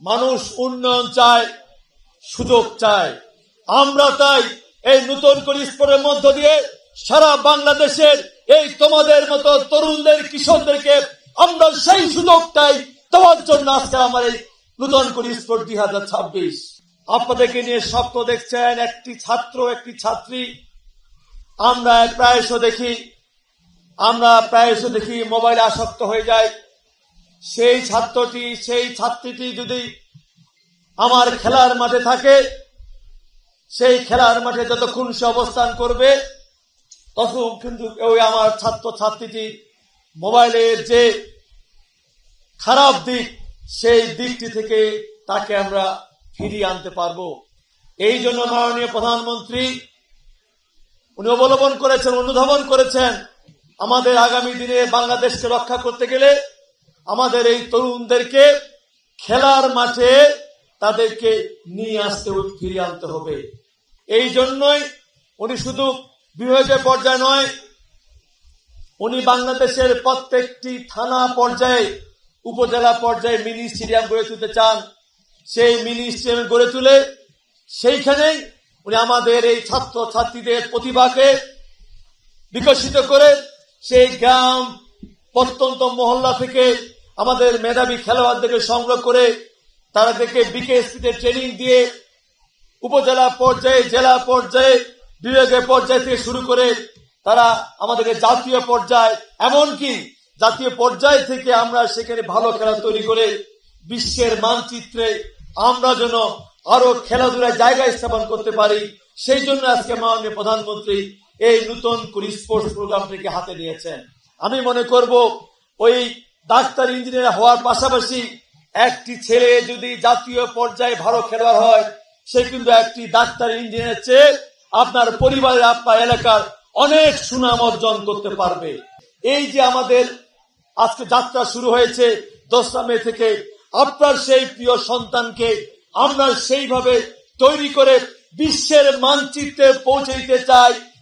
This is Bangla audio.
মানুষ উন্নয়ন চায়, সুযোগ চায়। আমরা তাই এই নতুন করে স্পোর্টের মধ্য দিয়ে সারা বাংলাদেশের এই তোমাদের মতো তরুণদের, কিশোরদেরকে আমরা সেই সুযোগটাই দেওয়ার জন্য আজকে আমার এই নতুন করে স্পোর্ট 2026। আপনাদেরকে নিয়ে স্বপ্ন দেখছেন একটি ছাত্র, একটি ছাত্রী। আমরা প্রায়শ দেখি মোবাইলে আসক্ত হয়ে যায়। সেই ছাত্রটি, সেই ছাত্রীটি যদি আমার খেলার মাঠে থাকে, সেই খেলার মাঠে যতক্ষণ সে অবস্থান করবে তখন কিন্তু ওই আমার ছাত্র ছাত্রীটি মোবাইলের যে খারাপ দিক, সেই দিকটি থেকে তাকে আমরা ফিরিয়ে আনতে পারবো। এই জন্য মাননীয় প্রধানমন্ত্রী উনি অনুধাবন করেছেন আমাদের আগামী দিনে বাংলাদেশকে রক্ষা করতে গেলে আমাদের এই তরুণদেরকে খেলার মাঠে তাদেরকে নিয়ে আসতে, ফিরিয়ে আনতে হবে। এই জন্যই উনি শুধু বিভাগীয় পর্যায়ে নয়, উনি বাংলাদেশের প্রত্যেকটি থানা পর্যায়ে, উপজেলা পর্যায়ে মিনি স্টেডিয়াম গড়ে তুলতে চান। সেই মিনি স্টেডিয়াম গড়ে তুলে সেইখানেই উনি আমাদের এই ছাত্র ছাত্রীদের প্রতিভাকে বিকশিত করে সেই গ্রাম প্রত্যন্ত মহল্লা থেকে আমাদের মেধাবী খেলোয়াড়দেরকে সংগ্রহ করে তাদেরকে বিকেএসপিতে ট্রেনিং দিয়ে উপজেলা পর্যায়ে, জেলা পর্যায়ে, বিভাগীয় পর্যায় থেকে শুরু করে তারা আমাদেরকে জাতীয় পর্যায়, এমনকি জাতীয় পর্যায় থেকে আমরা সেখানে ভালো খেলা তৈরি করে বিশ্বের মানচিত্রে আমরা যেন আরো খেলাধুলায় জায়গা স্থাপন করতে পারি। সেই জন্য আজকে মাননীয় প্রধানমন্ত্রী এই নতুন করে স্পোর্টস প্রোগ্রামটিকে হাতে নিয়েছেন। আমি মনে করব ওই ডাক্তার, ইঞ্জিনিয়ার হওয়ার পাশাপাশি একটি ছেলে যদি জাতীয় পর্যায়ে ভালো খেলোয়াড় হয়, সে কিন্তু একটি ডাক্তার, ইঞ্জিনিয়ার চেয়ে আপনার পরিবারের, আপনার এলাকার অনেক সুনাম অর্জন করতে পারবে। এই যে আমাদের আজকে যাত্রা শুরু হয়েছে 10 মে থেকে, আপনার সেই প্রিয় সন্তানকে আমরা সেইভাবে তৈরি করে বিশ্বের মানচিত্রে পৌঁছে দিতে চাই।